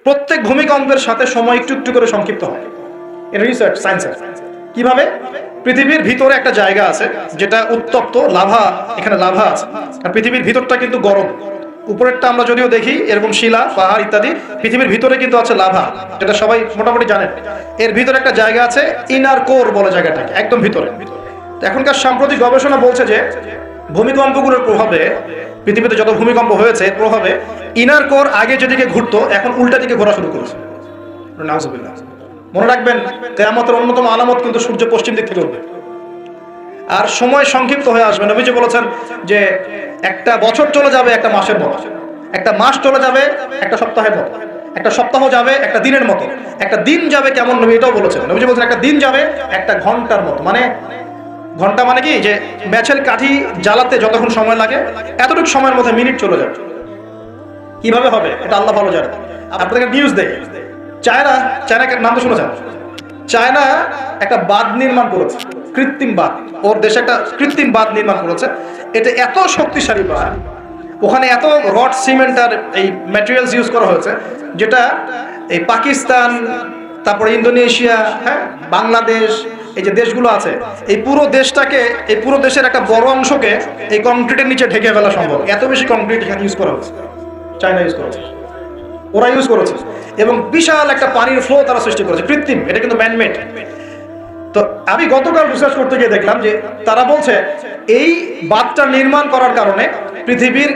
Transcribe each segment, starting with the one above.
প্রত্যেক ভূমিকম্পের সাথে সময় একটু একটু করে সংক্ষিপ্ত হয়। এটা রিসার্চ সায়েন্সের। কিভাবে? পৃথিবীর ভিতরে একটা জায়গা আছে যেটা উত্তপ্ত লাভা, এখানে লাভা আছে। আর পৃথিবীর ভিতরটা কিন্তু গরম। উপরেরটা আমরা যদিও দেখি এরকম শিলা, পাহাড় ইত্যাদি, পৃথিবীর ভিতরে কিন্তু আছে লাভা, যেটা সবাই মোটামুটি জানেন। এর ভিতরে একটা জায়গা আছে, ইনার কোর বলে জায়গাটাকে, একদম ভিতরে। এখনকার সাম্প্রতিক গবেষণা বলছে যে ভূমিকম্পগুলোর প্রভাবে, পৃথিবীতে যত ভূমিকম্প হয়েছে এর প্রভাবে ইনার কোর আগে যেদিকে ঘুরতো এখন উল্টা দিকে ঘোরা শুরু করেছে। নাউজুবিল্লাহ। মনে রাখবেন, কিয়ামতের অন্যতম আলামত কিন্তু সূর্য পশ্চিম দিক থেকে উঠবে আর সময় সংক্ষিপ্ত হয়ে আসবে। নবীজি বলেছেন যে একটা বছর চলে যাবে একটা মাসের মতো, একটা মাস চলে যাবে একটা সপ্তাহের মতো, একটা সপ্তাহ যাবে একটা দিনের মতো, একটা দিন যাবে কেমন, নবী এটাও বলেছেন। নবীজি বলেছেন একটা দিন যাবে একটা ঘন্টার মতো। মানে ঘন্টা মানে কি, যে ম্যাচের কাঠি জ্বালাতে যতক্ষণ সময় লাগে এতটুকু সময়ের মধ্যে মিনিট চলে যাবে। কিভাবে হবে এটা আল্লাহ ভালো জানে। আপনাদের নিউজ দেয়, চায়নাকে নাম তো শুনেছেন? চায়না একটা বাঁধ নির্মাণ করেছে, কৃত্রিম বাঁধ। ওর দেশে একটা কৃত্রিম বাঁধ নির্মাণ করেছে। এটা এত শক্তিশালী বাঁধ, ওখানে এত রড সিমেন্ট আর এই ম্যাটেরিয়ালস ইউজ করা হয়েছে, যেটা এই পাকিস্তান, তারপরে ইন্দোনেশিয়া, হ্যাঁ, বাংলাদেশ, এই যে দেশগুলো আছে, এই পুরো দেশটাকে, এই পুরো দেশের একটা বড় অংশকে এই কংক্রিটের নিচে ঢেকে ফেলা সম্ভব। এত বেশি কংক্রিট এখানে ইউজ করা হয়েছে, চায়না ইউজ করেছে, ওরা ইউজ করেছে। এবং বিশাল একটা পানির ফ্লো তারা সৃষ্টি করেছে, কৃত্রিম, এটা কিন্তু ম্যানমেড। তো আমি গতকাল রিসার্চ করতে গিয়ে দেখলাম যে তারা বলছে এই বাঁধটা নির্মাণ করার কারণে পৃথিবীর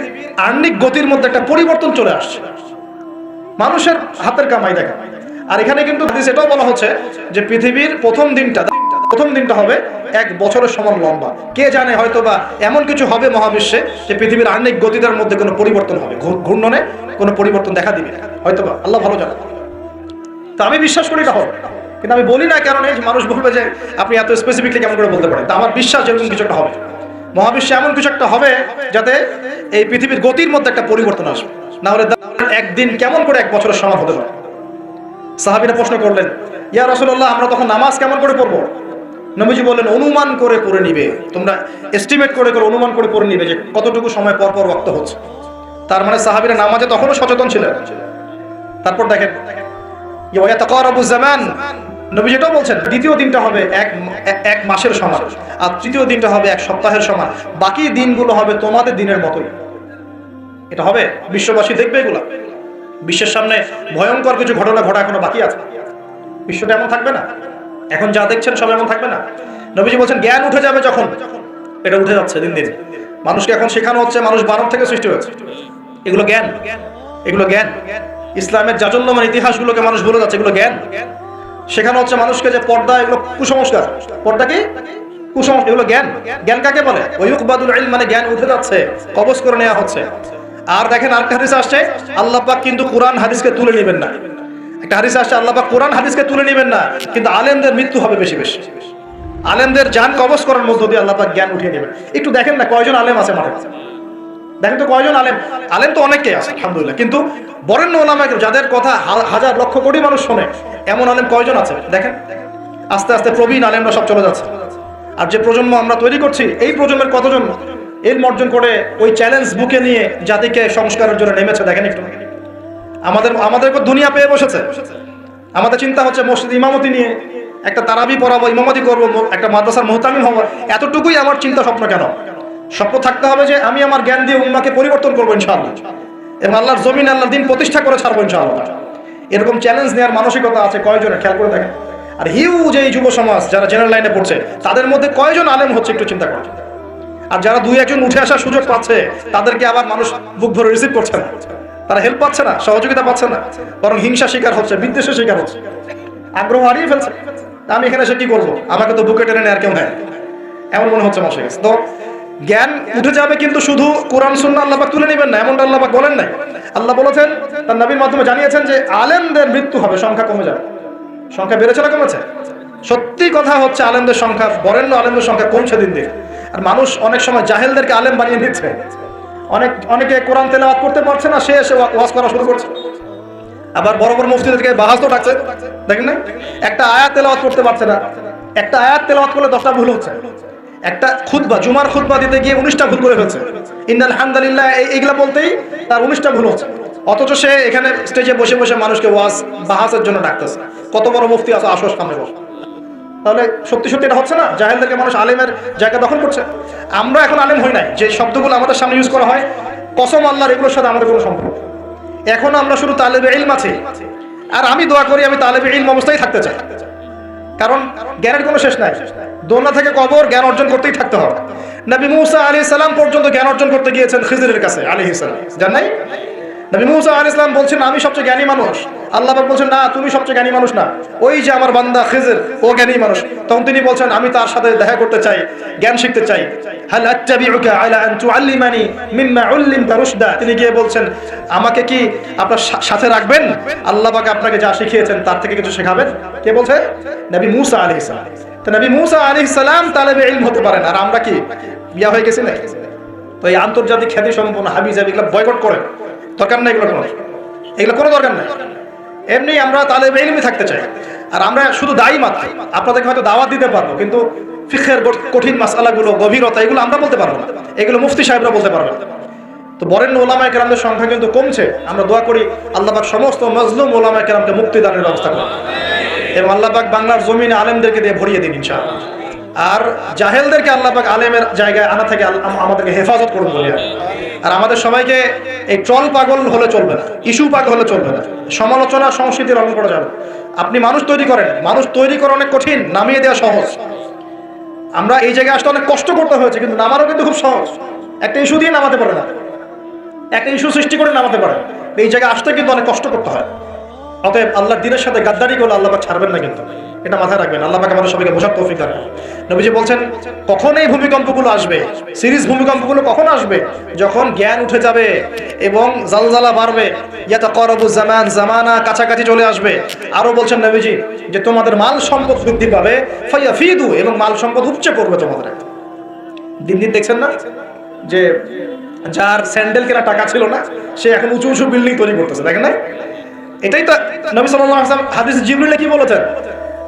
আর্নিক গতির মধ্যে একটা পরিবর্তন চলে আসছে। মানুষের হাতের কামাই দেখা। আর এখানে কিন্তু এটাও বলা হচ্ছে যে পৃথিবীর প্রথম দিনটা হবে এক বছরের সমান লম্বা। কে জানে, হয়তো বা এমন কিছু হবে মহাবিশ্বে যে পৃথিবীর আর্নিক গতিটার মধ্যে কোনো পরিবর্তন হবে, ঘূর্ণনে কোনো পরিবর্তন দেখা দিবে, হয়তো বা, আল্লাহ ভালো জানে। তা আমি বিশ্বাস করি এটা হবে, কিন্তু আমি বলি না, কারণ এই মানুষ বলবে যে আপনি এত স্পেসিফিকলি কেমন করে বলতে পারেন। তা আমার বিশ্বাস এরকম কিছু একটা হবে, মহাবিশ্বে এমন কিছু একটা হবে যাতে এই পৃথিবীর গতির মধ্যে একটা পরিবর্তন আসবে। না হলে একদিন কেমন করে এক বছরের সমান হতে পারে? সাহাবীরা প্রশ্ন করলেন, ইয়া রাসূলুল্লাহ, আমরা তখন নামাজ কেমন করে পড়বো? নবীজি বললেন, অনুমান করে পড়ে নিবে, তোমরা এস্টিমেট করে অনুমান করে পড়ে নিবে যে কতটুকু সময় পর পর ওয়াক্ত হচ্ছে। তার মানে সাহাবীরা নামাজে তখনও সচেতন ছিলেন। তারপর দেখেন, নবী যেটাও বলছেন, দ্বিতীয় দিনটা হবে এক মাসের সমান, আর তৃতীয় দিনটা হবে এক সপ্তাহের সমান, বাকি দিনগুলো হবে তোমাদের দিনের মতোই। এটা হবে, বিশ্ববাসী দেখবে এগুলা। বিশ্বের সামনে ভয়ঙ্কর কিছু ঘটনা ঘটা এখনো বাকি আছে। বিশ্বটা এমন থাকবে না, এখন যা দেখছেন সব এমন থাকবে না। নবীজি বলছেন জ্ঞান উঠে যাবে যখন, এটা উঠে যাচ্ছে দিন দিন। মানুষকে এখন শেখানো হচ্ছে মানুষ বানর থেকে সৃষ্টি হয়েছে, এগুলো জ্ঞান, এগুলো জ্ঞান। ইসলামের জাজল্যমান ইতিহাসগুলোকে মানুষ ভুলে যাচ্ছে, এগুলো জ্ঞান। শেখানো হচ্ছে মানুষকে যে পর্দা এগুলো কুসংস্কার, পর্দা কি কুসংস্কার, এগুলো জ্ঞান। জ্ঞান কাকে বলে? ওয়ায়ুকবাদুল ইলম, মানে জ্ঞান উঠে যাচ্ছে, কবজ করে নেওয়া হচ্ছে। আর দেখেন আরেকটা হাদিস আসছে, আল্লাহ পাক কিন্তু কোরআন হাদিসকে তুলে নেবেন না। একটা হাদিস আসছে, আল্লাহ পাক কোরআন হাদিসকে তুলে নেবেন না, কিন্তু আলেমদের মৃত্যু হবে বেশি বেশি। আলেমদের জান কবজ করার মধ্য দিয়ে আল্লাহ পাক জ্ঞান উঠিয়ে নেবেন। একটু দেখেন না কয়জন আলেম আছে মাঠে, দেখেন তো কয়জন আলেম। আলেম তো অনেকেই আছে আলহামদুলিল্লাহ, কিন্তু বরেণ্য ওলামা যাদের কথা হাজার লক্ষ কোটি মানুষ শোনে, এমন আলেম কয়জন আছে দেখেন। আস্তে আস্তে প্রবীণ আলেমরা সব চলে যাচ্ছে। আর যে প্রজন্ম আমরা তৈরি করছি, এই প্রজন্মের কতজন এলম অর্জন করে ওই চ্যালেঞ্জ বুকে নিয়ে জাতিকে সংস্কারের জন্য নেমেছে দেখেন একটু। আমাদের দুনিয়া পেয়ে বসেছে। আমাদের চিন্তা হচ্ছে মসজিদ ইমামতি নিয়ে একটা তারাবি পড়াবো, ইমামতি করবো, একটা মাদ্রাসার মুহতামিম হবো, এতটুকুই আমার চিন্তা স্বপ্ন। কেন? স্বপ্ন থাকতে হবে যে আমি আমার জ্ঞান দিয়ে উম্মাহকে পরিবর্তন করবো ইনশাআল্লাহ, এবং আল্লাহর জমিন, আল্লাহর দিন প্রতিষ্ঠা করে ছাড়বো ইনশাআল্লাহ। এরকম চ্যালেঞ্জ নেওয়ার মানসিকতা আছে কয়জনের, খেয়াল করে দেখেন। আর হিউজ এই যুব সমাজ যারা জেনারেল লাইনে পড়ছে, তাদের মধ্যে কয়জন আলেম হচ্ছে একটু চিন্তা করেন। আর যারা দুই একজন উঠে আসার সুযোগ পাচ্ছে, তাদেরকে আবার মানুষ বুক ভরে রিসিভ করছে না, তারা হেল্প পাচ্ছে না, সহযোগিতা পাচ্ছে না, বরং হিংসা শিকার হচ্ছে, বিদ্বেষের শিকার হচ্ছে, আগ্রহ হারিয়ে ফেলছে। আমি এখানে এসে কি করবো, আমাকে তো বুকে টেনে আর কেউ নেয়, এমন মনে হচ্ছে মানুষের কাছে। তো জ্ঞান উঠে যাবে, কিন্তু শুধু কোরআন সুন্নাহ আল্লাহ পাক তুলে নেবেন না, এমনটা আল্লাহ পাক বলেন নাই। আল্লাহ বলেছেন, তার নবীর মাধ্যমে জানিয়েছেন যে আলেমদের মৃত্যু হবে, সংখ্যা কমে যাবে। সংখ্যা বেড়েছে না কমেছে? সত্যি কথা হচ্ছে আলেমদের সংখ্যা, বরেণ্য আলেমদের সংখ্যা কমছে দিন দিন। আর মানুষ অনেক সময় জাহেলদেরকে আলেম বানিয়ে দিচ্ছে। অনেকে কোরআন তেলাওয়াত করতে পারছে না, সে এসে ওয়াজ করা শুরু করছে। আবার বড় বড় মুফতিদেরকে বাহাস তো ডাকছে, দেখেন না? একটা আয়াত তেলাওয়াত করতে পারছে না, একটা আয়াত তেলাওয়াত করলে 10টা ভুল হচ্ছে। একটা খুতবা, জুমার খুতবা দিতে গিয়ে 19টা ভুল করে ফেলছে। ইন্নাল হামদুলিল্লাহ এইগুলা বলতেই তার 19টা ভুল হচ্ছে, অথচ সে এখানে স্টেজে বসে বসে মানুষকে ওয়াজ বাহাসের জন্য ডাকতেছে। কত বড় মুফতি আছে, আসো সামনে বস। তাহলে সত্যি সত্যি এটা হচ্ছে না? জাহেলদেরকে মানুষ আলেমের জায়গা দখল করছে। আমরা এখন আলেম হই নাই, যে শব্দগুলো আমাদের সামনে ইউজ করা হয় কসম আল্লাহর, এগুলোর সাথে আমাদের কোনো সম্পর্ক। এখন আমরা শুধু তালেবে ইলম আছি, আর আমি দোয়া করি আমি তালেবে ইলম অবস্থায় থাকতে চাই, কারণ জ্ঞানের কোনো শেষ নাই। দোলনা থেকে কবর, জ্ঞান অর্জন করতেই থাকতে হবে। নবী মুসা আলাইহিস সালাম পর্যন্ত জ্ঞান অর্জন করতে গিয়েছেন খিজরের কাছে আলাইহিস সালাম, জান নাই? নবী মুসা আলাইহিস সালাম বলছেন আমি সবচেয়ে জ্ঞানী মানুষ, আল্লাহ পাক বলছেন না তুমি সবচেয়ে জ্ঞানী মানুষ না, ওই যে আমার বান্দা খিজর ও জ্ঞানী মানুষ। তখন তিনি বলছেন আমি তার সাথে দেখা করতে চাই, জ্ঞান শিখতে চাই। হাল আত্তাবিউকা আলা আন তুআল্লিমানি মিম্মা উল্লিমতা রুশদা, তিনি গিয়ে বলছেন আমাকে কি আপনার সাথে রাখবেন, আল্লাহ পাক আপনাকে যা শিখিয়েছেন তার থেকে কিছু শেখাবেন? কে বলছে? নবী মুসা আলাইহিস সালাম। তো নবী মুসা আলাইহিস সালাম তালেবে ইলম হতে পারেন, আর আমরা কি বিয়া হয়ে গেছি নাকি? তো এই আন্তর্জাতিক খ্যাতি সম্পন্ন হাবিজাবি এগুলো বয়কট করেন, দরকার নাই, এগুলো কোনো দরকার নাই। এমনি আমরা তালেবে ইলমি থাকতে চাই। আর আমরা শুধু দায়ী মাত্র, আপনাদেরকে হয়তো দাওয়াত দিতে পারবো, কিন্তু ফিকহের কঠিন মাসআলাগুলো, গভীরতা, এগুলো আমরা বলতে পারবো না, এগুলো মুফতি সাহেবরা বলতে পারবেন। তো বরেণ্য ওলামায়ে কেরামদের সংখ্যা কিন্তু কমছে। আমরা দোয়া করি আল্লাহ পাক সমস্ত মজলুম ওলামায়ে কেরামকে মুক্তিদানের ব্যবস্থা করুন, এবং আল্লাহ পাক বাংলার জমিনে আলেমদেরকে দিয়ে ভরিয়ে দিন ইনশাআল্লাহ। আর জাহেলদেরকে আল্লাহ পাক আলেমের জায়গায় আনা থেকে আমাদেরকে হেফাজত করুন বলি। আর আমাদের সবাইকে এই ট্রল পাগল হলে চলবে না, ইস্যু পাগল হলে চলবে না, সমালোচনা সংস্কৃতি রং করা যাবে। আপনি মানুষ তৈরি করেন, মানুষ তৈরি করা অনেক কঠিন, নামিয়ে দেওয়া সহজ। আমরা এই জায়গায় আসতে অনেক কষ্ট করতে হয়েছে, কিন্তু নামারও কিন্তু খুব সহজ। একটা ইস্যু দিয়ে নামাতে পারে না, একটা ইস্যু সৃষ্টি করে নামাতে পারে। এই জায়গায় আসতে কিন্তু অনেক কষ্ট করতে হয়। অতএব আল্লাহর দ্বীনের সাথে গাদ্দারি করলে আল্লাহ পাক ছাড়বেন না, কিন্তু এটা মাথায় রাখবেন। আল্লাহ পাক আমাদের সবাইকে বোঝার তৌফিক দান করুন। নবীজি বলছেন কখন এই ভূমিকম্পগুলো আসবে, সিরিজ ভূমিকম্পগুলো কখন আসবে? যখন জ্ঞান উঠে যাবে এবং জালজালা বাড়বে, ইয়াতাকারাবু জামান, জামানা কাছাকাছি চলে আসবে। আরো বলছেন নবীজি যে তোমাদের মাল সম্পদ বৃদ্ধি পাবে, ফায়াফিদু, এবং মাল সম্পদ উপচে পড়বে তোমাদের। দিন দিন দেখছেন না যে যার স্যান্ডেল কেনা টাকা ছিল না, সে এখন উঁচু উঁচু বিল্ডিং তৈরি করতেছে, দেখেন না? এটাই তো নবী সাল্লাল্লাহু আলাইহি ওয়াসাল্লাম হাদিস জিবরিলে কি বলেছেন?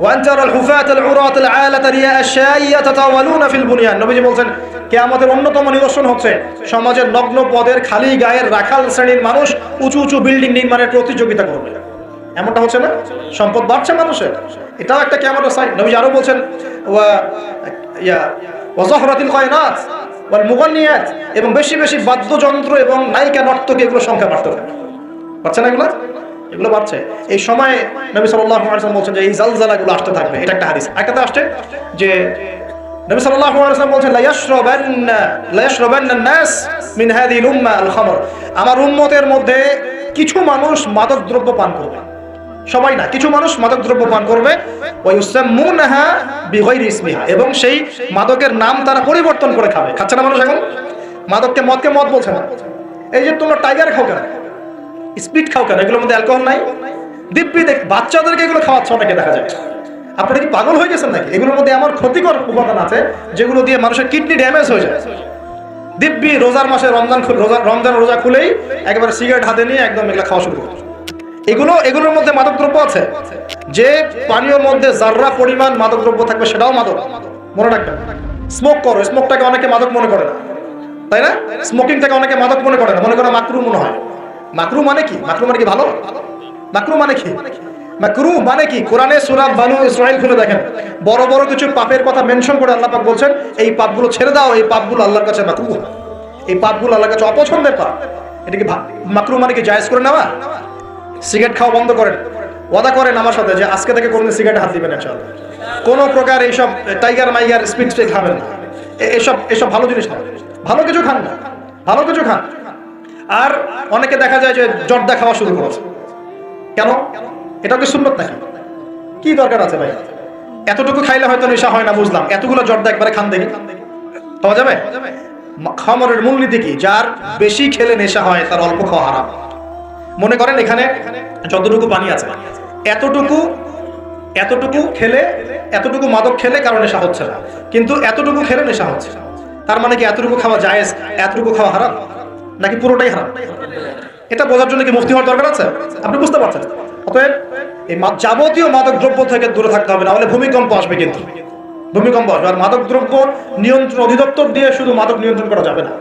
ওয়ান তারাল হুফাতাল উরাতাল আলাতা রিয়া আশ-শাইয়া তাতাওয়ালুনা ফিল বুনিয়ান। নবীজি বলেন কিয়ামতের অন্যতম নিদর্শন হচ্ছে সমাজের নগ্ন পদের খালি গায়ের রাখাল শ্রেণীর মানুষ উঁচু উঁচু বিল্ডিং নির্মাণের প্রতিযোগিতা করবে। এমনটা হচ্ছে না? সম্পদ বাড়ছে মানুষের, এটাও একটা কিয়ামতের সাইন। নবীজি আরো বলেন ওয়া যাহরাতিল কায়নাত ওয়াল মুগান্নিয়াত, এবং বেশি বেশি বাদ্যযন্ত্র এবং নায়িকা নর্তকী এগুলোর সংখ্যা বাড়তে থাকে। বাড়ছে না এগুলো বাড়ছে। এই সময় নবী সাল্লাল্লাহু আলাইহি ওয়াসাল্লাম বলছেন যে এই জালজালাগুলো আসতে থাকবে। এটা একটা হাদিস। একটাতে আসছে যে নবী সাল্লাল্লাহু আলাইহি ওয়াসাল্লাম বলছেন লা ইয়াশরাবান্না নাস মিন হাযিহিল উম্মাহ আল খামর, আমার উম্মতের মধ্যে কিছু মানুষ মাদক দ্রব্য পান করবে, সবাই না, কিছু মানুষ মাদক দ্রব্য পান করবে। ওয়া ইউসাম্মুনাহা বিগাইরি ইসমিহা, এবং সেই মাদকের নাম তারা পরিবর্তন করে খাবে। খাচ্ছে না মানুষ এখন? মাদককে মদ বলছে না। এই যে তোমরা টাইগার খাও কেন, স্পিড খাও কেন, এগুলোর মধ্যে অ্যালকোহল নাই? দিব্যি দেখ বাচ্চাদেরকে এগুলো খাওয়াচ্ছে অনেকে, দেখা যায়। আপনারা কি পাগল হয়ে গেছেন নাকি? এগুলোর মধ্যে এমন ক্ষতিকর উপাদান আছে যেগুলো দিয়ে মানুষের কিডনি ড্যামেজ হয়ে যায়। দিব্যি রোজার মাসে রমজান রোজা খুলেই একেবারে সিগারেট হাতে নিয়ে একদম এগুলো খাওয়া শুরু করে। এগুলোর মধ্যে মাদক দ্রব্য আছে। যে পানীয়র মধ্যে যাররা পরিমাণ মাদক দ্রব্য থাকবে সেটাও মাদক, মনে রাখবেন। স্মোক করো, স্মোকটাকে অনেকে মাদক মনে করে না, তাই না? স্মোকিংটাকে অনেকে মাদক মনে করে না, মনে করে মাকরু মনে হয়। মাকরু মানে কি? মাকরু মানে কি ভালো? মাকরু মানে কি? মাকরু মানে কি? কোরআনে সূরা বানু ইসরাঈল খুলে দেখেন, বড় বড় কিছু পাপের কথা মেনশন করে আল্লাহ পাক বলছেন এই পাপগুলো ছেড়ে দাও, এই পাপগুলো আল্লাহর কাছে মাকরু, এই পাপগুলো আল্লাহর কাছে অপছন্দের পাপ। এটা কি মাকরু মানে কি জায়েজ করে নেওয়া? সিগারেট খাওয়া বন্ধ করেন, ওয়াদা করেন আমার সাথে যে আজকে থেকে কোনদিন সিগারেট হাত দিবেন ইনশাআল্লাহ। কোনো প্রকার এইসব টাইগার মাইগার স্পিড খাবেন না, এসব ভালো জিনিস না। ভালো কিছু খান না, ভালো কিছু খান। আর অনেকে দেখা যায় যে জর্দা খাওয়া শুরু করেছে। কেন? এটা কি সুন্নত নাকি? কি দরকার আছে ভাই? এতটুকু খাইলে হয়তো নেশা হয় না, বুঝলাম। এতগুলো জর্দা একবারে খান দেখি, পাওয়া যাবে? খামরের মূলনীতি কি? যার বেশি খেলে নেশা হয় তার অল্প খাওয়া হারাম। মনে করেন এখানে যতটুকু পানি আছে, এতটুকু খেলে, এতটুকু মাদক খেলে কারণ নেশা হচ্ছে না, কিন্তু এতটুকু খেলে নেশা হচ্ছে। তার মানে কি এতটুকু খাওয়া জায়েজ, এতটুকু খাওয়া হারাম, নাকি পুরোটাই হারাম? এটা বোঝার জন্য কি মুফতি হওয়ার দরকার আছে? আপনি বুঝতে পারছেন? অতএব এই যাবতীয় মাদক দ্রব্য থেকে দূরে থাকতে হবে, না হলে ভূমিকম্প আসবে। কিন্তু ভূমিকম্প আসবে। আর মাদক দ্রব্য নিয়ন্ত্রণ অধিদপ্তর দিয়ে শুধু মাদক নিয়ন্ত্রণ করা যাবে না।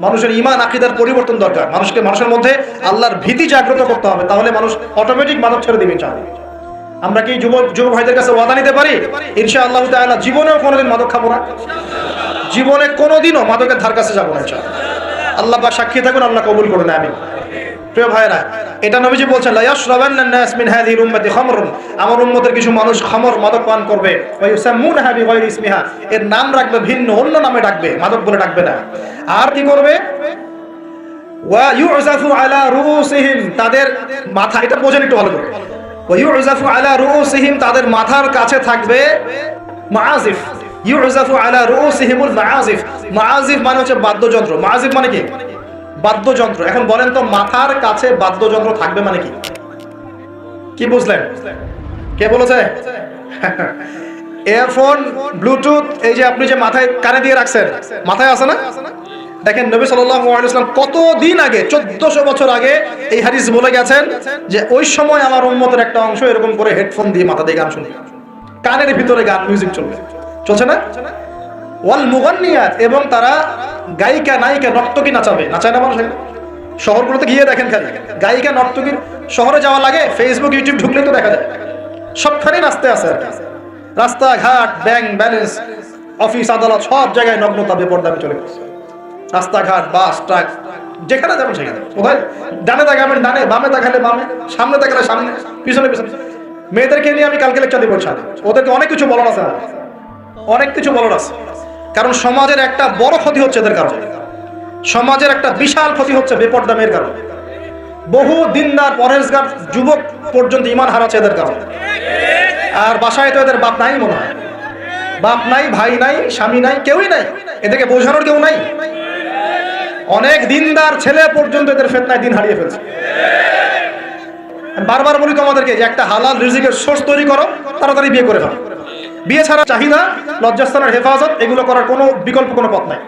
মানুষের ঈমান আকীদার পরিবর্তন দরকার। মানুষের মধ্যে আল্লাহর ভীতি জাগ্রত করতে হবে, তাহলে মানুষ অটোমেটিক মাদক ছেড়ে দিবে ইনশাআল্লাহ। আমরা কি যুবক ভাইদের কাছে ওয়াদা নিতে পারি ইনশাআল্লাহ তাআলা জীবনেও কোনোদিন মাদক খাবো না, জীবনে কোনোদিনও মাদকের ধার কাছে যাবো না ইনশাআল্লাহ। আল্লাহ পাক সাক্ষী থাকুন, আল্লাহ কবুল করুন, আমিন। প্রিয় ভাইরা, এটা নবীজি বলছেন লা ইয়াশরাবান্না নাস মিন হাযিহিল উম্মতি খামরুন, আমার উম্মতের কিছু মানুষ খামর মাদক পান করবে, ওয়া ইউসাম্মুনাহা বিগায়রি ইসমিহা, এর নাম রাখবে ভিন্ন, অন্য নামে ডাকবে, মাদক বলে ডাকবে না। আর কি করবে? ওয়া ইউযাফু আলা রুউসিহিম, তাদের মাথা, এটা বোঝেন একটু ভালো করে, ওয়া ইউযাফু আলা রুউসিহিম, তাদের মাথার কাছে থাকবে মাআজিফ, ইউযাফু আলা রুউসিহিমুল মাআজিফ। মাআজিফ মানে হচ্ছে বাদ্যযন্ত্র। মাআজিফ মানে কি? বাদ্যযন্ত্র। এখন বলেন তো মাথার কাছে বাদ্যযন্ত্র থাকবে মানে কি? কি বুঝলেন? কে বলেছে? এয়ারফোন, ব্লুটুথ, এই যে আপনি যে মাথায় কানে দিয়ে রাখছেন, মাথায় আছে না? দেখেন নবী সাল্লাল্লাহু আলাইহি ওয়াসাল্লাম কতদিন আগে, 1400 বছর আগে এই হাদিস বলে গেছেন যে ওই সময় আমার উম্মতের একটা অংশ এরকম করে হেডফোন দিয়ে মাথা দিয়ে গান শুনে, কানের ভিতরে গান মিউজিক চলবে, চলছে না? ওয়াল মুগান্নিয়াত, এবং তারা গায়িকা নায়িকা নর্তকী নাচাবে, নাচায় না মানুষ? শহরগুলোতে গিয়ে দেখেন খালি গায়িকা নর্তকীর, শহরে যাওয়া লাগে, ফেসবুক ইউটিউব ঢুকলেই তো দেখা যায় সবখানে নাচতে আছে। রাস্তাঘাট, ব্যাংক ব্যালেন্স, অফিস আদালত, সব জায়গায় নগ্নতা বেপরদামি চলে গেছে। রাস্তাঘাট, বাস, ট্রাক, যেখানে যাবেন সেখানে, কোথায় ডানে তাকাবেন ডানে, বামে তাকালে বামে, সামনে তাকালে সামনে, পিছনে পিছনে। মেয়েদেরকে নিয়ে আমি কালকে লেকচার দিব ইনশাআল্লাহ, ওদেরকে অনেক কিছু বলার আছে, অনেক কিছু বলার আছে। কারণ সমাজের একটা বড় ক্ষতি হচ্ছে এদের কারণে, সমাজের একটা বিশাল ক্ষতি হচ্ছে বেপরদা মেয়ের কারণে। বহু দিনদার পরহেজগার যুবক পর্যন্ত ঈমান হারাচ্ছে এদের কারণে। আর বাসায় তো এদের বাপ নাই, মনে হয় বাপ নাই, ভাই নাই, স্বামী নাই, কেউই নাই, এদেরকে বোঝানোর কেউ নাই। অনেক দিনদার ছেলে পর্যন্ত এদের ফিতনায় দিন হারিয়ে ফেলছে। বারবার বলি তোমাদেরকে যে একটা হালাল রিজিকের সোর্স তৈরি করো, তাড়াতাড়ি বিয়ে করে ফেলো। বিয়ে ছাড়া চাহিদা, লজ্জাস্থানের হেফাজত, এগুলো করার কোনো বিকল্প কোনো পথ নাই,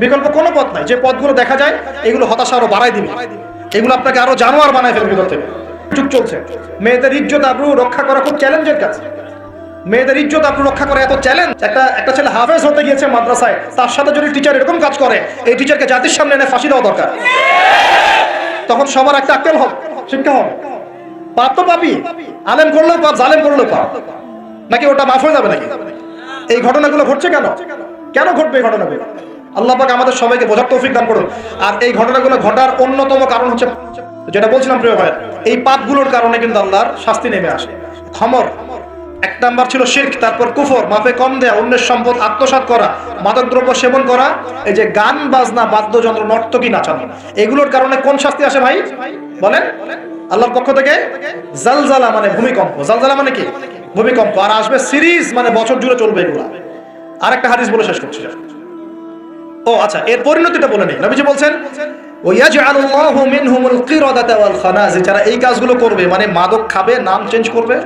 বিকল্প কোনো পথ নাই। যে পথগুলো দেখা যায় এগুলো হতাশা আরো বাড়াই দিবে, এগুলো আপনাকে আরো জানোয়ার বানায় ফেলবে ভিতর থেকে। যুগ চলছে, মেয়েদের ইজ্জত আবরু রক্ষা করা খুব চ্যালেঞ্জের কাজ। মেয়েদের ইজ্জত আবরু রক্ষা করা এত চ্যালেঞ্জ। একটা ছেলে হাফেজ হতে গিয়েছে মাদ্রাসায়, তার সাথে যদি টিচার এরকম কাজ করে, এই টিচারকে জাতির সামনে এনে ফাঁসি দেওয়া দরকার। তখন সবার একটা আক্কেল হবে, শিক্ষা হবে। পাপ তো পাপি, আলেম করলেও পাপ, জালেম করলেও পাপ, নাকি ওটা মাফ হয়ে যাবে নাকি? এই ঘটনাগুলো ঘটছে কেন? কেন ঘটবে এই ঘটনাগুলো? আল্লাহ পাক আমাদের সবাইকে বোঝার তৌফিক দান করুন। আর এই ঘটনাগুলো ঘটার অন্যতম কারণ হচ্ছে, যেটা বলছিলাম প্রিয় ভাই, এই পাপগুলোর কারণে কিন্তু আল্লাহর শাস্তি নেমে আসে। খমর এক নাম্বার ছিল শিরক, তারপর কুফর, মাপে কম দেয়া, অন্যের সম্পদ আত্মসাৎ করা, মাদকদ্রব্য সেবন করা, এই যে গান বাজনা, বাদ্যযন্ত্র, নর্তকী নাচানো, এগুলোর কারণে কোন শাস্তি আসে ভাই বলেন? আল্লাহর পক্ষ থেকে জালজালা মানে ভূমিকম্প। জালজালা মানে কি? ভূমিকম্প। আর আসবে সিরিজ, মানে বছর জুড়ে চলবে এগুলা। আর একটা হাদিস বলে শেষ করছি। ও আচ্ছা, এর পরিণতিটা বলে নেই। নবীজি বলছেন ওয়াজআলুল্লাহু মিনহুমুল কিরাদাতা ওয়াল খানাজির, যারা এই কাজগুলো করবে, মানে মাদক খাবে, নাম চেঞ্জ করবে,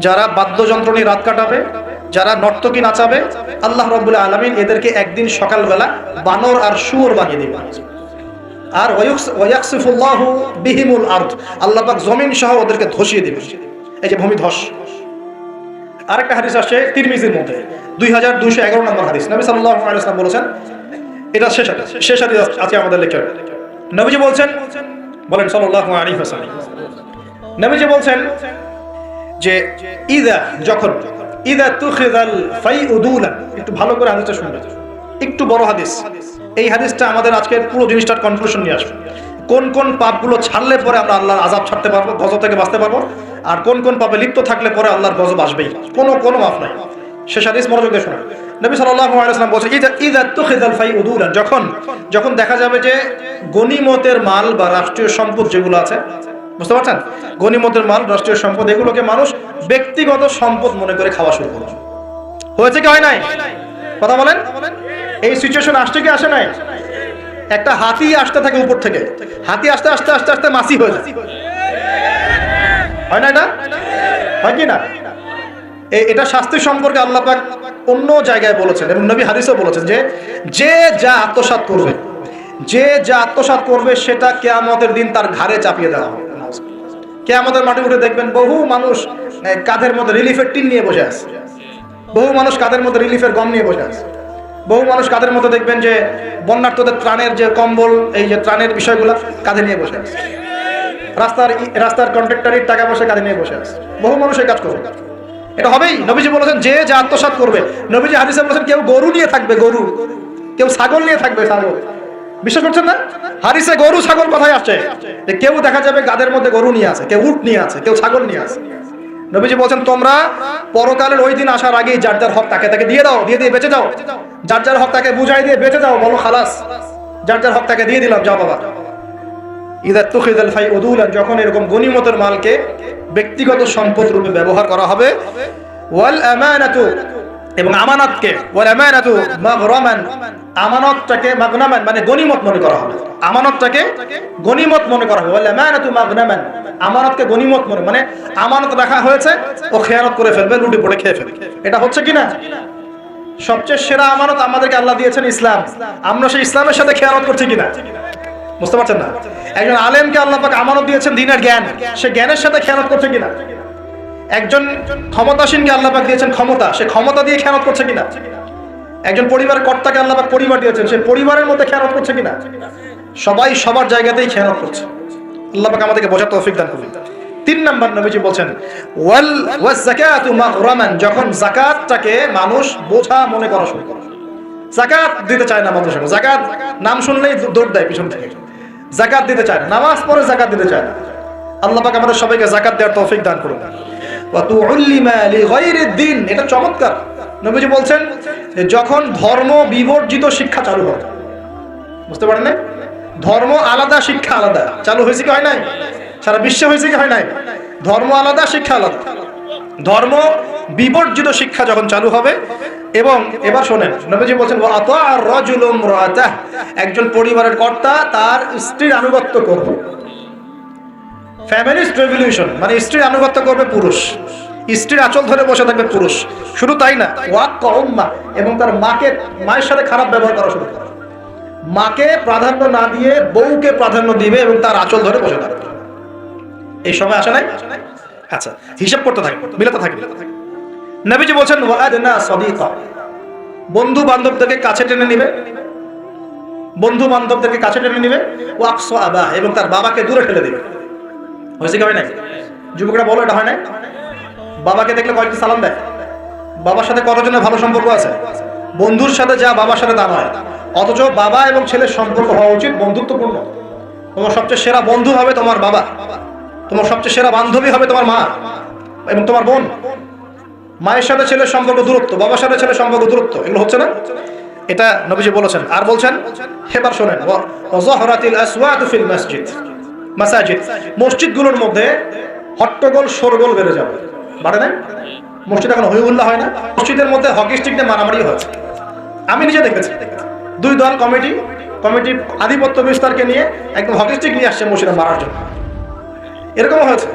যারা বাদ্যযন্ত্র নিয়ে রাত কাটাবে, যারা নর্তকী নাচাবে, আল্লাহ রাব্বুল আলামিন এদেরকে একদিন সকালবেলা বানর আর শুয়োর বানিয়ে দিবেন। আর ওয়ায়াকসিফুল্লাহু বিহিমুল আরদ, আল্লাহ পাক জমিন সহ ওদেরকে ধসিয়ে দিবেন, এই যে ভূমিধস। আরেকটা হাদিস আসছে তিরমিজির মধ্যে, 2211 নম্বর হাদিস। নবী সাল্লাল্লাহু আলাইহি ওয়াসাল্লাম বলেছেন, এটা শেষ হাদিস আছে আমাদের লেকচারে। নবীজি বলছেন, বলেন সাল্লাল্লাহু আলাইহি ওয়াসাল্লাম, নবীজি বলছেন যে যখন ইদা তুখিযাল ফাইউদুলা, একটু ভালো করে হাদিসটা শুনবেন, একটু বড় হাদিস। এই হাদিসটা আমাদের আজকের পুরো জিনিসটার কনক্লুশন নিয়ে আসবে। কোন কোন পাপগুলো ছাড়লে পরে আমরা আল্লাহর আযাব ছাড়তে পারবো, গজব থেকে বাঁচতে পারবো, আর কোন কোন পাপে লিপ্ত থাকলে পরে আল্লাহর গজব আসবেই, কোনো মাফ নাই। শেষ হাদিস মনোযোগ দিয়ে শুনুন। নবী সাল্লাল্লাহু আলাইহি ওয়াসাল্লাম বলেছেন ইদা তুখিযাল ফাইউদুলা, যখন দেখা যাবে যে গনিমতের মাল বা রাষ্ট্রীয় সম্পদ যেগুলো আছে, বুঝতে পারছেন, গনিমতের মাল, রাষ্ট্রীয় সম্পদ, এগুলোকে মানুষ ব্যক্তিগত সম্পদ মনে করে খাওয়া শুরু করে। হয়েছে কি হয় নাই? কথা বলেন। এই সিচুয়েশন আসছে কি আসে নাই? একটা হাতি আসতে থাকে উপর থেকে, হাতি আস্তে আস্তে আস্তে আস্তে মাছি হয়ে যায়, হয় না? এটা হয় কি না? এটা শাস্তি সম্পর্কে আল্লাহ পাক অন্য জায়গায় বলেছেন, এবং নবী হাদিসেও বলেছেন যে যা আত্মসাৎ করবে সেটা কিয়ামতের দিন তার ঘাড়ে চাপিয়ে দেওয়া হবে। কিয়ামতের মাঠে উঠে দেখবেন বহু মানুষ কাঁধের মধ্যে রিলিফের টিন নিয়ে বসে আছে, বহু মানুষ কাঁধের মধ্যে রিলিফের গম নিয়ে বসে আছে। বহু মানুষ কাদের মধ্যে দেখবেন যে বন্যার্থদের ত্রাণের যে কম্বল, এই যে ত্রাণের বিষয়গুলো কাঁধে নিয়ে বসে আছে, রাস্তার কন্ট্রাক্টরের টাকা পয়সা কাঁধে নিয়ে বসে আছে। বহু মানুষ এই কাজ করবে। এটা হবেই। নবীজি বলেছেন যে যা আত্মসাৎ করবে, নবীজি হাদিসে বলেছেন কেউ গরু নিয়ে থাকবে, গরু, কেউ ছাগল নিয়ে থাকবে, ছাগল। বিশ্বাস করছেন না? হাদিসে গরু ছাগল কথাই আসছে, যে কেউ দেখা যাবে গাদের মধ্যে গরু নিয়ে আছে, কেউ উট নিয়ে আছে, কেউ ছাগল নিয়ে আছে। নবীজি বলছেন তোমরা পরকালের ওই দিন আসার আগেই যার যার হক তাকে দিয়ে দাও, দিয়ে বেঁচে যাও। যার যার হক তাকে বুঝাই দিয়ে বেঁচে যাও, বলো খালাস, যার যার হক তাকে দিয়ে দিলাম, যাও বাবা। ইদা তুখিযাল ফাই উদুলান, যখন এরকম গনিমতের মালকে ব্যক্তিগত সম্পদ রূপে ব্যবহার করা হবে, ওয়াল আমানাতু, এবং আমানতকে, ওয়াল আমানাতু মাগরামান, আমানতটাকে মাগনামান মানে গনিমত মনে করা হবে, আমানতটাকে গনিমত মনে করা হবে। ওয়াল আমানাতু মাগনামান, আমানতকে গনিমত মানে আমানত রাখা হয়েছে, ও খেয়ানত করে ফেলবে, লুটে পড়ে খেয়ে ফেলবে। এটা হচ্ছে কিনা? সবচেয়ে সেরা আমানত আমাদেরকে আল্লাহ দিয়েছেন ইসলাম, আমরা সেই ইসলামের সাথে খেয়ানত করছি কিনা? বুঝতে পারছেন না? একজন আলেমকে আল্লাহ পাক আমানত দিয়েছেন দ্বীনের জ্ঞান, সে জ্ঞানের সাথে খেয়ানত করছে কিনা? একজন ক্ষমতাসীনকে আল্লাহ পাক দিয়েছেন ক্ষমতা, সে ক্ষমতা দিয়ে খেয়ানত করছে কিনা? একজন পরিবারের কর্তাকে আল্লাহ পাক পরিবার দিয়েছেন, সে পরিবারের মধ্যে খেয়ানত করছে কিনা? সবাই সবার জায়গাতেই খেয়ানত করছে। আল্লাহ পাক আমাদেরকে বোঝার তৌফিক দান করুন। 3 নাম্বার নবীজি বলছেন ওয়াজ যাকাতু মাগরামান, যখন যাকাতটাকে মানুষ বোঝা মনে করা শুরু করে। যাকাত দিতে চায় না মানুষ, যাকাত নাম শুনলেই দৌড় দেয় পিছন থেকে, যাকাত দিতে চায় না, নামাজ পড়ে যাকাত দিতে চায় না। আল্লাহ পাক আমাদের সবাইকে যাকাত দেওয়ার তৌফিক দান করুন। ওয়া তুউল্লিমা লিগাইরিদ দ্বীন, এটা চমৎকার। নবীজি বলছেন যখন ধর্ম বিবর্জিত শিক্ষা চালু হয়, বুঝতে পারেন না? ধর্ম আলাদা, শিক্ষা আলাদা, চালু হয়েছে কি হয় নাই? সারা বিশ্বে হয়েছে কি হয় নাই? ধর্ম আলাদা, শিক্ষা আলাদা। ধর্ম বিবর্জিত শিক্ষা যখন চালু হবে, এবং এবার শোনেন, নবীজি বলছেন ওয়া আতাআর রাজুলু ইমরাতাহ, একজন পরিবারের কর্তা তার স্ত্রীর আনুগত্য করবে। ফ্যামিলিস্ট রেভলিউশন মানে স্ত্রীর আনুগত্য করবে পুরুষ, স্ত্রীর আঁচল ধরে বসে থাকবে পুরুষ। শুধু তাই না, ওয়াক্কা উম্মাহ, এবং তার মায়ের সাথে খারাপ ব্যবহার করা শুরু করে। মাকে প্রাধান্য না দিয়ে বউকে প্রাধান্য দিবে এবং তার আঁচল ধরে বসে থাকবে। এই সময় আসে নাই? আচ্ছা, হিসাব করতে থাকবে, মিলাতে থাকবে। নবীজি বলছেন ওয়াদনা সাদিকা, বন্ধু বান্ধবদেরকে কাছে টেনে নিবে, বন্ধু বান্ধবদেরকে কাছে টেনে নিবে। ওয়াকসা আবা, এবং তার বাবাকে দূরে ঠেলে দিবে। হয়েছে কি হয় নাই? যুবকরা বলো, এটা হয় নাই? বাবাকে দেখলে কয়েকটি সালাম দেয়। বাবার সাথে কতজনের ভালো সম্পর্ক আছে? বন্ধুর সাথে যা বাবার সাথে তা নয়। অথচ বাবা এবং ছেলের সম্পর্ক হওয়া উচিত বন্ধুত্বপূর্ণ। তোমার সবচেয়ে সেরা বন্ধু হবে তোমার বাবা, তোমার সবচেয়ে সেরা বান্ধবী হবে তোমার মা এবং তোমার বোন। মায়ের সাথে ছেলের সম্পর্ক দূরত্ব, বাবার সাথে ছেলের সম্পর্ক দূরত্ব, এগুলো হচ্ছে না? এটা নবীজি বলেছেন। আর বলছেন, এবার শোনেন, ওয়াজহরাতিল আসওয়াতু ফিল মাসাজিদ, মসজিদগুলোর মধ্যে হট্টগোল শোরগোল বেড়ে যাবে। বাড়ে না? মসজিদ এখন হইহুল্লাহ হয় না? মসজিদের মধ্যে হকি স্টিক নিয়ে মারামারি হয়েছে, আমি নিজে দেখেছি। 2 দল কমিটি আধিপত্য বিস্তারকে নিয়ে একদম হকি স্টিক নিয়ে আসছে মসজিদে মারার জন্য, এরকমও হয়েছে।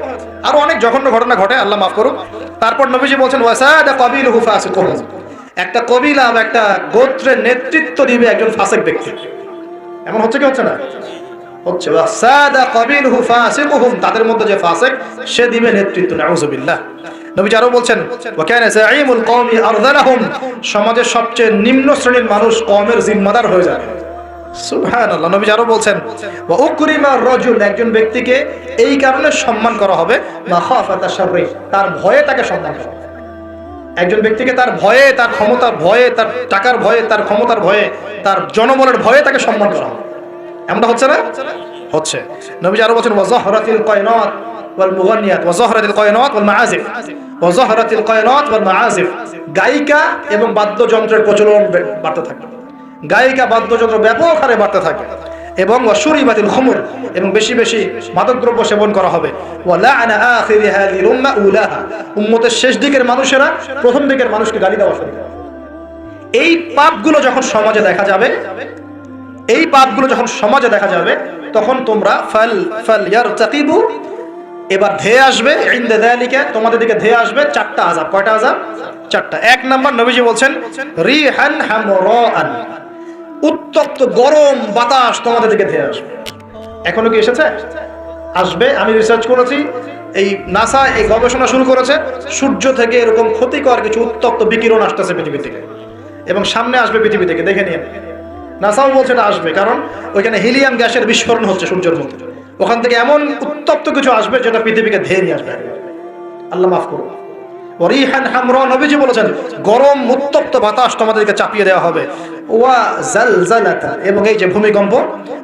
আরো অনেক জঘন্য ঘটনা ঘটে, আল্লাহ মাফ করুক। তারপর নবীজি বলছেন ওয়াসাদা কাবিলুহু ফাসিকুন, একটা কবিলা বা একটা গোত্রের নেতৃত্ব দিবে একজন ফাসিক ব্যক্তি। এমন হচ্ছে কি হচ্ছে না? হচ্ছে। ওয়াসাদা কাবিলুহু ফাসিকুহুম, তাদের মধ্যে যে ফাসিক সে দিবে নেতৃত্ব। নাউযুবিল্লাহ। নবীজি আরো বলছেন ওয়া কানা যাঈমুল কওমি আরযালাহুম, সমাজের সবচেয়ে নিম্ন শ্রেণীর মানুষ কওমের জিম্মাদার হয়ে যাবে। সুবহানাল্লাহ। নবীজি আরো বলছেন ওয়া উকরিমার রাজুল, একজন ব্যক্তিকে এই কারণে সম্মান করা হবে মাখাফাতা শাররি, তার ভয়ে তাকে সম্মান করা হবে। একজন ব্যক্তিকে তার ভয়ে, তার ক্ষমতার ভয়ে, তার টাকার ভয়ে, তার ক্ষমতার ভয়ে, তার জনবলের ভয়ে তাকে সম্মান করা হবে। এমনটা হচ্ছে না? হচ্ছে। নবীজি আরো বলছেন ওয়া যাহরাতিল কায়নাত ওয়াল মুগান্নিয়াত ওয়া যাহরাতিল কায়নাত ওয়াল মাআজিফ ওয়া যাহরাতিল কায়নাত ওয়াল মাআজিফ, গায়িকা এবং বাদ্যযন্ত্রের প্রচলন বাড়তে থাকে, গায়িকা বাদ্যযন্ত্র ব্যাপক হারে বাড়তে থাকে। এবং ওয়াশুরিবাতিল খুমুর, এবং বেশি বেশি মাদকদ্রব্য সেবন করা হবে। ওয়া লাআনা আখিরি হাযিহিল উম্মাহ উলাহা, উম্মতের শেষ দিকের মানুষেরা প্রথম দিকের মানুষকে গালি দেওয়া শুরু করে। এই পাপগুলো যখন সমাজে দেখা যাবে, এই পাপগুলো যখন সমাজে দেখা যাবে, তখন তোমরা ফালইয়ারতাকিবু, এবার ধেয়ে আসবে ইনদা যালিকা, তোমাদের দিকে ধেয়ে আসবে 4টা আযাব। কয়টা আযাব? 4টা। 1 নাম্বার নবীজি বলছেন রিহান হামরাআন, উত্তপ্ত গরম বাতাস তোমাদের দিকে ধেয়ে আসবে। এখনো কি এসেছে? আসবে। আমি রিসার্চ করেছি, এই নাসা এই গবেষণা শুরু করেছে, সূর্য থেকে এরকম ক্ষতিকর কিছু উত্তপ্ত বিকিরণ আসতেছে পৃথিবী থেকে। এবং সামনে আসবে পৃথিবী থেকে, দেখে নিন। নাসাও বলছে এটা আসবে, কারণ ওইখানে হিলিয়াম গ্যাসের বিস্ফোরণ হচ্ছে সূর্যের মধ্যে। ওখান থেকে এমন উত্তপ্ত কিছু আসবে যেটা পৃথিবীকে ধেয়ে নিয়ে আসবে। আল্লাহ মাফ করুন। ওয়ারিহান হামরা, নবীজি বলেছেন গরম উত্তপ্ত বাতাস তোমাদেরকে চাপিয়ে দেওয়া হবে। ওয়া জালজালাতা, এবং এই যে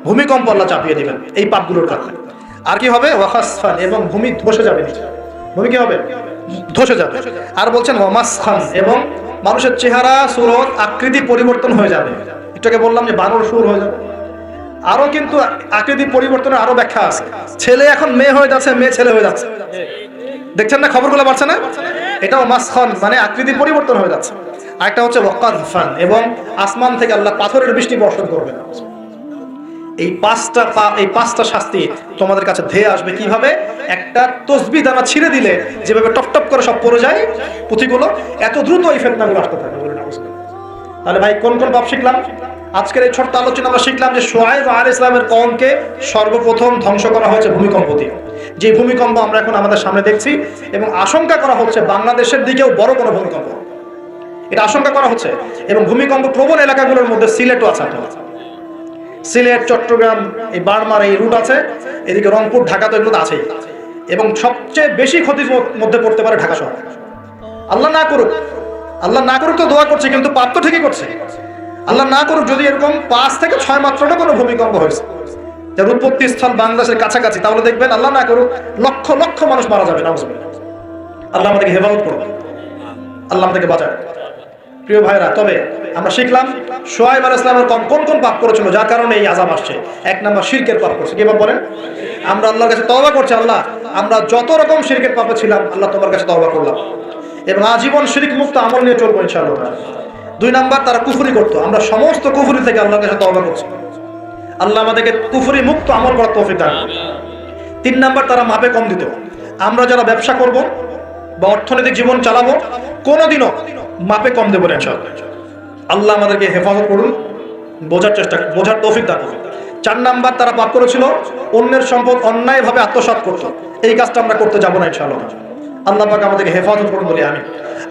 ভূমিকম্প আল্লাহ চাপিয়ে দিবেন এই পাপগুলোর কারণে। আর কি হবে? ওয়া খাসফান, এবং ভূমি ধসে যাবে নিচে। ভূমি কি হবে? ধসে যাবে। আর বলছেন ওয়া মাসখান, এবং মানুষের চেহারা সুরত আকৃতি পরিবর্তন হয়ে যাবে। এটাকে বললাম যে বানর সুর হয়ে যাবে। আরো কিন্তু আকৃতি পরিবর্তনের আরো ব্যাখ্যা আছে। ছেলে এখন মেয়ে হয়ে যাচ্ছে, মেয়ে ছেলে হয়ে যাচ্ছে, দেখছেন না খবরগুলো বাড়ছে না? এটাও মাসখান, মানে আকৃতি পরিবর্তন হয়ে যাচ্ছে। আরেকটা হচ্ছে ওয়াকাযফান, এবং আসমান থেকে আল্লাহ পাথরের বৃষ্টি বর্ষণ করবেন। এই পাঁচটা শাস্তি তোমাদের কাছে ধেয়ে আসবে। কিভাবে? একটা তসবিহ দানা ছিঁড়ে দিলে যেভাবে টপ টপ করে সব পড়ে যায় পুঁথিগুলো, এত দ্রুত এই ফিতনাগুলো আসতে থাকে। তাহলে ভাই কোন কোন পাপ শিখলাম? আজকের এই ছোট্ট আলোচনা আমরা শিখলাম যে শুআয়ব আলাইহিস সালামের কওমকে সর্বপ্রথম ধ্বংস করা হয়েছে ভূমিকম্প দিয়ে। যে ভূমিকম্প আমরা এখন আমাদের সামনে দেখছি, এবং আশঙ্কা করা হচ্ছে বাংলাদেশের দিকেও বড় কোনো ভূমিকম্প, এটা আশঙ্কা করা হচ্ছে। এবং ভূমিকম্প প্রবণ এলাকাগুলোর মধ্যে সিলেটও আছে। সিলেট, চট্টগ্রাম, এই বার্মার এই রুট আছে, এদিকে রংপুর, ঢাকা তো এগুলো আছেই। এবং সবচেয়ে বেশি ক্ষতির মধ্যে পড়তে পারে ঢাকা শহর। আল্লাহ না করুক তো দোয়া করছে, কিন্তু পাপ তো ঠিকই করছে। আল্লাহ না করুক যদি এরকম 5 থেকে 6 মাত্রাটা কোনো ভূমিকম্প হয়েছে, যার উৎপত্তি স্থল বাংলাদেশের কাছাকাছি, তাহলে দেখবেন আল্লাহ না করুক লক্ষ লক্ষ মানুষ মারা যাবে। আল্লাহ আমাদেরকে হেফাজত করুন, আল্লাহ আমাদেরকে বাঁচায়। প্রিয় ভাইরা, তবে আমরা শিখলাম শুআয়ব আলাইহিস সালামের কোন কোন পাপ করেছিল যার কারণে এই আযাব আসছে। 1 নাম্বার শিরকের পাপ করছে। কি পাপ বলেন? আমরা আল্লাহর কাছে তওবা করছি, আল্লাহ আমরা যত রকম শিরকের পাপে ছিলাম আল্লাহ তোমার কাছে তওবা করলাম, এবং আজীবন শিরক মুক্ত আমল নিয়ে চলবো ইনশাআল্লাহ। 2 নাম্বার, তারা কুফরি করতো, আমরা সমস্ত কুফরি থেকে আল্লাহর কাছে তওবা করছি, আল্লাহ আমাদেরকে কুফরি মুক্ত আমল করার তৌফিক দান করুন। 3 নাম্বার, তারা মাপে কম দিত। আমরা যারা ব্যবসা করব বা অর্থনৈতিক জীবন চালাবো, কোনোদিনও মাপে কম দেবো না ইনশাআল্লাহ। আল্লাহ আমাদেরকে হেফাজত করুন, বোঝার তৌফিক দান করুন। 4 নাম্বার, তারা পাপ করেছিল অন্যের সম্পদ অন্যায়ভাবে আত্মসাৎ করতো। এই কাজটা আমরা করতে যাবো না ইনশাআল্লাহ। আল্লাহ পাক আমাদেরকে হেফাজত করুন বলি আমিন।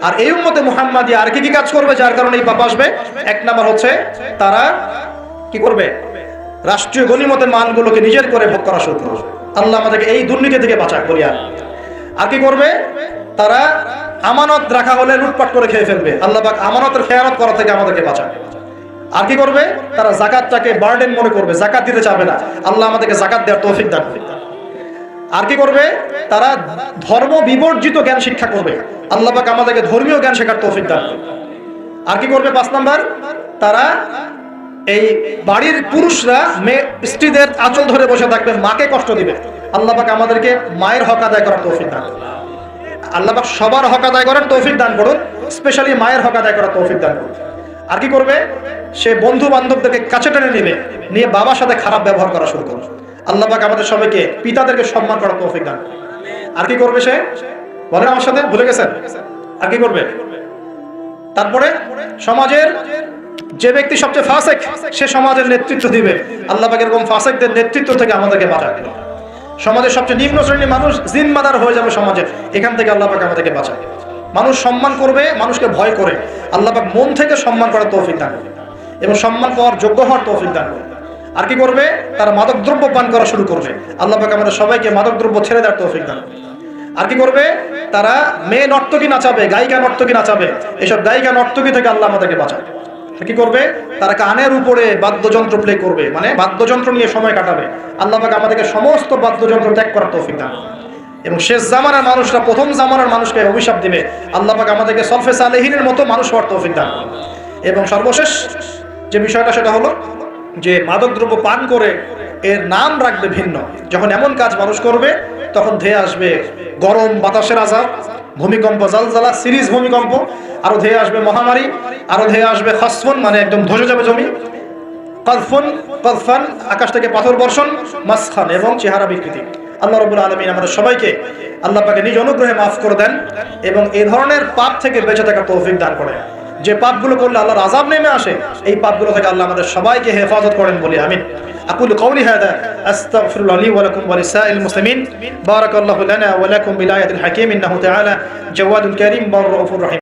আর এই উম্মতে মুহাম্মাদিয়া আর কি কাজ করবে যার কারণে এই পাপ আসবে? 1 নাম্বার হচ্ছে তারা কি করবে? রাষ্ট্রীয় গনিমতের মালগুলোকে নিজের করে ভোগ করা শুরু করবে। আল্লাহ আমাদেরকে এই দুর্নীতি থেকে বাঁচাক বলি আমিন। আর কি করবে? তারা আমানত রাখা হলে লুটপাট করে খেয়ে ফেলবে। আল্লাহ পাক আমানতের খেয়ানত করা থেকে আমাদেরকে বাঁচাক। আর কি করবে? তারা যাকাতটাকে বার্ডেন মনে করবে, যাকাত দিতে চাবে না। আল্লাহ আমাদেরকে যাকাত দেওয়ার তৌফিক দান করুন। আর কি করবে? তারা ধর্ম বিবর্জিত জ্ঞান শিক্ষা করবে। আল্লাহ পাক আমাদেরকে ধর্মীয় জ্ঞান শেখার তৌফিক দান করুন। আর কি করবে? 5 নাম্বার, তারা এই বাড়ির পুরুষরা স্ত্রীদের আঁচল ধরে বসে থাকবে, মাকে কষ্ট দিবে। আল্লাহ পাক আমাদেরকে মায়ের হক আদায় করার তৌফিক দান করুন। আল্লাহ পাক সবার হক আদায় করার তৌফিক দান করুন, স্পেশালি মায়ের হক আদায় করার তৌফিক দান করুন। আর কি করবে? সে বন্ধু বান্ধবদেরকে কাছে টেনে নিয়ে বাবার সাথে খারাপ ব্যবহার করা শুরু করবে। আল্লাহ পাক আমাদের সবাইকে পিতাদেরকে সম্মান করার তৌফিক দান করুন। আর কি করবে সে? বলেন আমার সাথে, ভুলে গেছেন? আর কি করবে? তারপরে সমাজের যে ব্যক্তি সবচেয়ে ফাসেক, সে সমাজের নেতৃত্ব দিবে। আল্লাহ পাক এরকম ফাসেকদের নেতৃত্ব থেকে আমাদেরকে বাঁচাক। সমাজের সবচেয়ে নিম্ন শ্রেণীর মানুষ জিম্মাদার হয়ে যাবে সমাজের, এখান থেকে আল্লাহ পাক আমাদেরকে বাঁচাক। মানুষ সম্মান করবে, মানুষকে ভয় করে। আল্লাহ পাক মন থেকে সম্মান করার তৌফিক দান করুন এবং সম্মান পাওয়ার যোগ্য হওয়ার তৌফিক দান করুন। আর কি করবে? তারা মাদকদ্রব্য পান করা শুরু করবে। আল্লাহ পাক আমাদের সবাইকে মাদকদ্রব্য ছেড়ে দেওয়ার তৌফিক দান করুন। আর কি করবে? তারা মেয়ে নর্তকী নাচাবে, গায়িকা নর্তকী নাচাবে। এসব গায়িকা নর্তকী থেকে আল্লাহ আমাদেরকে বাঁচাবে। কি করবে? তারা কানের উপরে বাদ্যযন্ত্র প্লে করবে, মানে বাদ্যযন্ত্র নিয়ে সময় কাটাবে। আল্লাহ পাক আমাদেরকে সমস্ত বাদ্যযন্ত্র ত্যাগ করার তৌফিক দান করুন। এবং শেষ জামানার মানুষরা প্রথম জামানার মানুষকে অভিশাপ দিবে। আল্লাহ পাক আমাদেরকে সলফে সালেহিনের মতো মানুষ হওয়ার তৌফিক দান করুন। এবং সর্বশেষ যে বিষয়টা, সেটা হলো যে মাদকদ্রব্য পান করে এর নাম রাখবে ভিন্ন। যখন এমন কাজ মানুষ করবে তখন ধেয়ে আসবে গরম বাতাসের আযাব, ভূমিকম্প, জালজালা, সিরিজ ভূমিকম্প, আরো ধেয়ে আসবে মহামারী, আরো ধেয়ে আসবে খাসফুন, মানে একদম ধসে যাবে জমি, কাযফান, আকাশ থেকে পাথর বর্ষণ, মাসখান, এবং চেহারা বিকৃতি। আল্লাহ রাব্বুল আলামিন আমাদের সবাইকে আল্লাহ পাকে নিজ অনুগ্রহে মাফ করে দেন এবং এই ধরনের পাপ থেকে বেঁচে থাকার তৌফিক দান করেন। যে পাপগুলো করলে আল্লাহর আযাব নেমে আসে, এই পাপগুলো থেকে আল্লাহ আমাদের সবাইকে হেফাজত করেন বলি আমিন। আকুলু কাওলি হাদা আস্তাগফিরুল্লাহ লি ওয়া লাকুম ওয়া লিসাইল মুসলিমিন। বারাকাল্লাহু লানা ওয়া লাকুম বিল আয়াতিল হাকীম ইন্নাহু তাআলা জাওয়াদুল কারীম ওয়া রাউফুর রহিম।